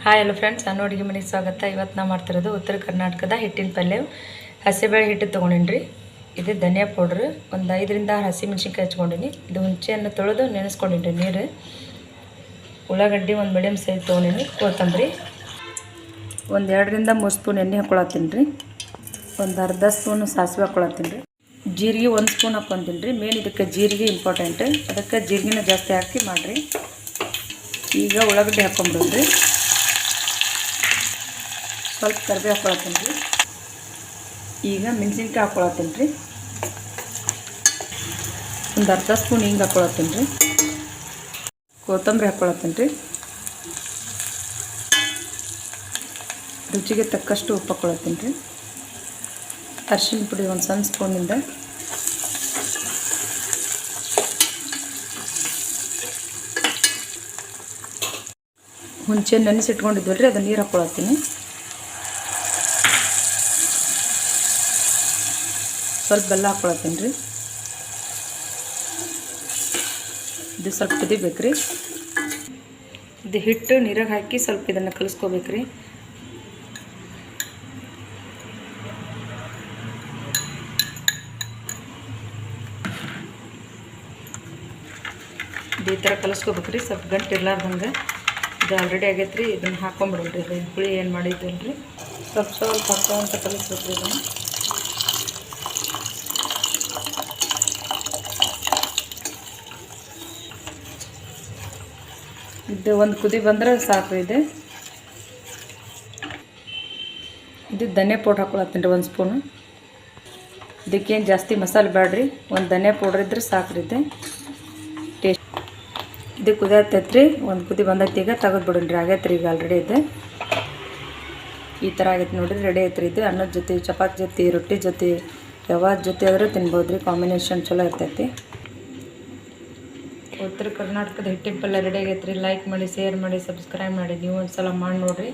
Hi hello friends, ನಾನು ಅಡುಗೆ ಮನೆಗೆ ಸ್ವಾಗತ. ಇವತ್ತು ನಾವು ಮಾಡ್ತಿರೋದು ಉತ್ತರ ಕರ್ನಾಟಕದ ಹಿಟ್ಟಿನ ಪಲ್ಯ. ಹಸಿಬೇಳೆ ಹಿಟ್ಟು ತೊಗೊಂಡಿನಿ. ಇದು ಧನಿಯಾ ಪೌಡ್ರ್, ಒಂದು 5ರಿಂದ 6 ಹಸಿಮೆಣ್ಸಿನ್ಕಾಯಿ ಹಚ್ಕೊಂಡಿನಿ. ಇದು ಹುಂಚೆಯನ್ನು ತೊಳೆದು ನೆನೆಸ್ಕೊಂಡಿನಿ ನೀರು. ಉಳ್ಳಾಗಡ್ಡಿ ಒಂದು ಮೀಡಿಯಮ್ ಸೈಜ್ ತೊಗೊಂಡಿನಿ. ಕೊತ್ತಂಬರಿ ಒಂದು 2ರಿಂದ 3 ಸ್ಪೂನ್ ಎಣ್ಣೆ ಹಾಕ್ಕೊಳತ್ತೀನಿ ರೀ. ಒಂದು ಅರ್ಧ ಸ್ಪೂನು ಸಾಸಿವೆ ಹಾಕ್ಕೊಳತ್ತೀನಿ ರೀ. ಜೀರಿಗೆ 1 ಸ್ಪೂನ್ ಹಾಕ್ಕೊತೀನಿ ರೀ. ಮೇನ್ ಇದಕ್ಕೆ ಜೀರಿಗೆ ಇಂಪಾರ್ಟೆಂಟ್, ಅದಕ್ಕೆ ಜೀರಿಗೆನ ಜಾಸ್ತಿ ಹಾಕಿ ಮಾಡಿರಿ. ಈಗ ಉಳ್ಳಾಗಡ್ಡಿ ಹಾಕ್ಕೊಂಬಿಡೋದು ರೀ. ಸ್ವಲ್ಪ ಕರಿಬೇವು ಹಾಕ್ಕೊಳತ್ತೀನಿ ರೀ. ಈಗ ಮೆಣಸಿನ್ಕಾಯಿ ಹಾಕ್ಕೊಳತ್ತೀನಿ ರೀ. ಒಂದು ಅರ್ಧ ಸ್ಪೂನ್ ಹಿಂಗೆ ಹಾಕ್ಕೊಳತ್ತೀನಿ ರೀ. ಕೊತ್ತಂಬರಿ ಹಾಕ್ಕೊಳತ್ತೀನಿ ರೀ. ರುಚಿಗೆ ತಕ್ಕಷ್ಟು ಉಪ್ಪು ಹಾಕ್ಕೊಳತ್ತೀನಿ ರೀ. ಅರಿಶಿನ ಪುಡಿ ಒಂದು ಸಣ್ಣ ಸ್ಪೂನಿಂದ. ಹುಂಚೆ ನೆನೆಸಿಟ್ಕೊಂಡಿದ್ವಲ್ಲ ರೀ, ಅದನ್ನು ನೀರು ಹಾಕ್ಕೊಳತ್ತೀನಿ. ಸ್ವಲ್ಪ ಬೆಲ್ಲ ಹಾಕ್ಕೊಳತ್ತೀನಿ ರೀ. ಇದು ಸ್ವಲ್ಪ ಕುದಿಬೇಕು ರೀ. ಇದು ಹಿಟ್ಟು ನೀರಾಗ ಹಾಕಿ ಸ್ವಲ್ಪ ಇದನ್ನು ಕಲಿಸ್ಕೋಬೇಕು ರೀ. ಇದು ಈ ಥರ ಕಲಿಸ್ಕೋಬೇಕು ರೀ, ಸ್ವಲ್ಪ ಗಂಟು ಇರ್ಲಾರ್ದಂಗೆ. ಇದು ಆಲ್ರೆಡಿ ಆಗೈತೆ ರೀ. ಇದನ್ನು ಹಾಕ್ಕೊಂಬಿಡೋಣ್ರಿ. ಇದು ಹುಳಿ ಏನು ಮಾಡಿದ್ದೀನಿ ರೀ, ಸ್ವಲ್ಪ ಹಾಕ್ಕೊಂತ ಕಲಿಸ್ಬೇಕು ರೀ. ಇದನ್ನು ಇದು ಒಂದು ಕುದಿ ಬಂದರೆ ಸಾಕು. ಇದು ಧನಿಯಾ ಪೌಡ್ರ್ ಹಾಕ್ಕೊಳತ್ತೀನಿ ರೀ, 1 ಸ್ಪೂನು. ಇದಕ್ಕೇನು ಜಾಸ್ತಿ ಮಸಾಲೆ ಬೇಡ್ರಿ, ಒಂದು ಧನಿಯಾ ಪೌಡ್ರ್ ಇದ್ರೆ ಸಾಕು ರೀ. ಇದು ಟೇಸ್ಟ್. ಇದು ಕುದಿಯತ್ತೈತೆ ರೀ. ಒಂದು ಕುದಿ ಬಂದೈತಿ. ಈಗ ತೆಗೆದು ಬಿಡೋಣ್ರಿ. ಆಗೈತೆ ರೀ ಈಗ ಆಲ್ರೆಡಿ. ಇದು ಈ ಥರ ಆಗೈತೆ ನೋಡಿರಿ, ರೆಡಿ ಐತೆ ರೀ. ಇದು ಅನ್ನದ ಜೊತೆ, ಚಪಾತಿ ಜೊತೆ, ರೊಟ್ಟಿ ಜೊತೆ, ಯಾವಾಗ ಜೊತೆ ಆದರೂ ತಿನ್ಬೋದು ರೀ. ಕಾಂಬಿನೇಷನ್ ಚಲೋ ಇರ್ತೈತಿ. ಉತ್ತರ ಕರ್ನಾಟಕದ ಹಿಟ್ಟಿನ ಪಲ್ಯ ರೆಡಿ ಆಗೈತೆ ರೀ. ಲೈಕ್ ಮಾಡಿ, ಶೇರ್ ಮಾಡಿ, ಸಬ್ಸ್ಕ್ರೈಬ್ ಮಾಡಿ. ನೀವು ಒಂದು ಸಲ ಮಾಡಿ ನೋಡಿರಿ.